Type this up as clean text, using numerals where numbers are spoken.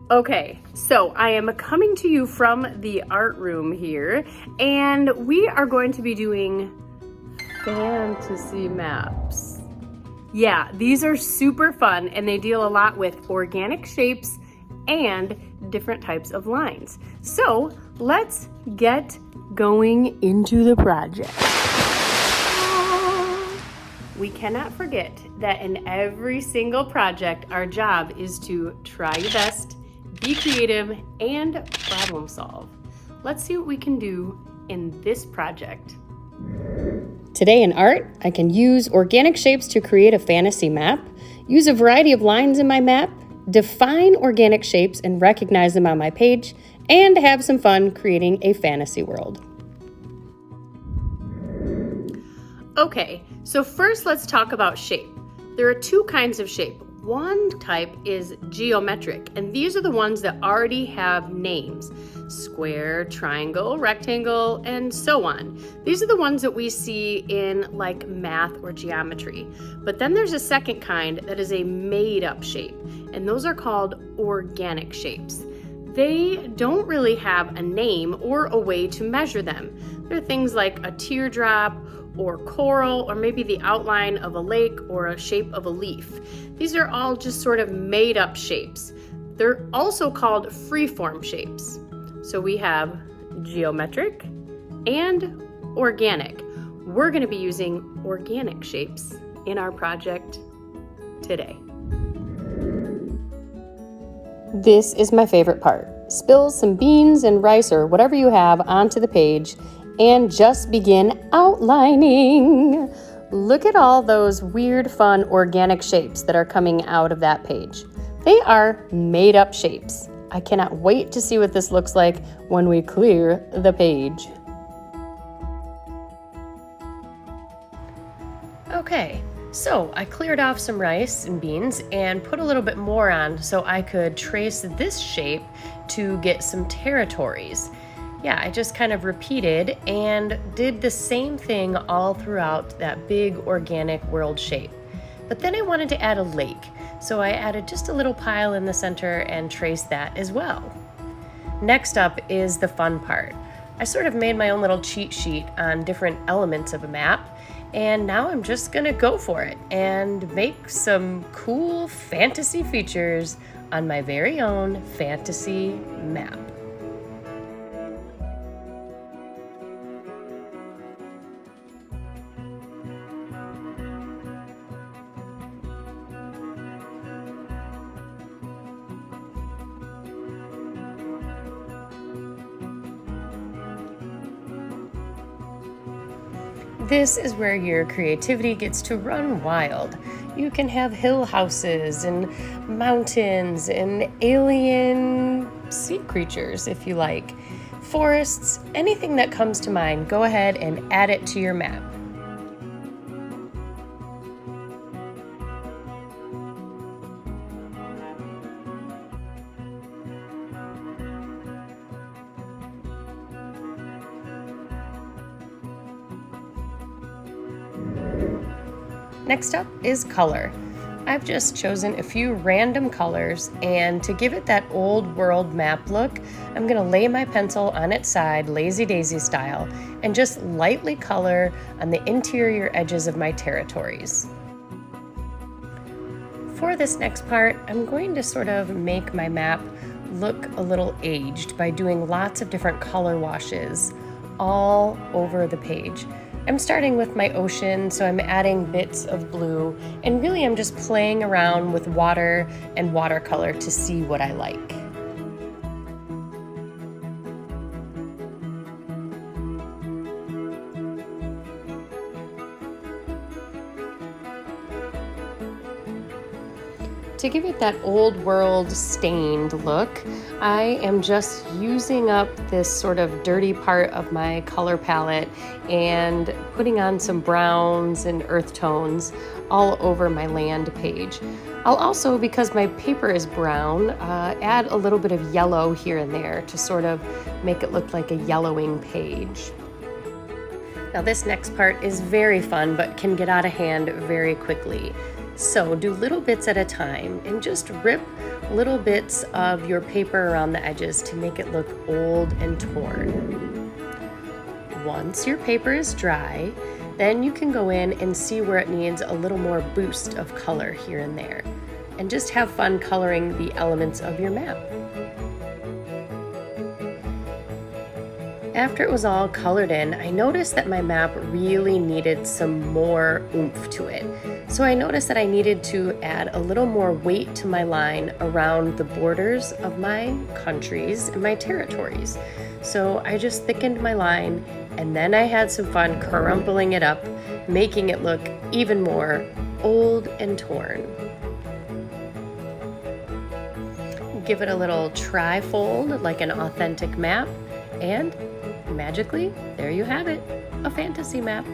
Okay, so I am coming to you from the art room here, and we are going to be doing fantasy maps. Yeah, these are super fun and they deal a lot with organic shapes and different types of lines. So let's get going into the project. We cannot forget that in every single project, our job is to try your best, be creative, and problem solve. Let's see what we can do in this project. Today in art, I can use organic shapes to create a fantasy map, use a variety of lines in my map, define organic shapes and recognize them on my page, and have some fun creating a fantasy world. Okay, so first let's talk about shape. There are two kinds of shape. One type is geometric, and these are the ones that already have names: square, triangle, rectangle, and so on. These are the ones that we see in like math or geometry. But then there's a second kind that is a made-up shape, and those are called organic shapes. They don't really have a name or a way to measure them. They're things like a teardrop or coral, or maybe the outline of a lake or a shape of a leaf. These are all just sort of made up shapes. They're also called freeform shapes. So we have geometric and organic. We're going to be using organic shapes in our project today. This is my favorite part. Spill some beans and rice or whatever you have onto the page and just begin outlining. Look at all those weird, fun, organic shapes that are coming out of that page. They are made up shapes. I cannot wait to see what this looks like when we clear the page. Okay, so I cleared off some rice and beans and put a little bit more on so I could trace this shape to get some territories. Yeah, I just kind of repeated and did the same thing all throughout that big organic world shape. But then I wanted to add a lake, so I added just a little pile in the center and traced that as well. Next up is the fun part. I sort of made my own little cheat sheet on different elements of a map, and now I'm just gonna go for it and make some cool fantasy features on my very own fantasy map. This is where your creativity gets to run wild. You can have hill houses and mountains and alien sea creatures if you like. Forests, anything that comes to mind, go ahead and add it to your map. Next up is color. I've just chosen a few random colors, and to give it that old world map look, I'm gonna lay my pencil on its side, lazy daisy style, and just lightly color on the interior edges of my territories. For this next part, I'm going to sort of make my map look a little aged by doing lots of different color washes all over the page. I'm starting with my ocean, so I'm adding bits of blue, and really I'm just playing around with water and watercolor to see what I like. To give it that old world stained look, I am just using up this sort of dirty part of my color palette and putting on some browns and earth tones all over my land page. I'll also, because my paper is brown, add a little bit of yellow here and there to sort of make it look like a yellowing page. Now this next part is very fun but can get out of hand very quickly. So do little bits at a time and just rip little bits of your paper around the edges to make it look old and torn. Once your paper is dry, then you can go in and see where it needs a little more boost of color here and there, and just have fun coloring the elements of your map. After it was all colored in, I noticed that my map really needed some more oomph to it. So I noticed that I needed to add a little more weight to my line around the borders of my countries and my territories. So I just thickened my line, and then I had some fun crumpling it up, making it look even more old and torn. Give it a little tri-fold like an authentic map, and magically, there you have it, a fantasy map.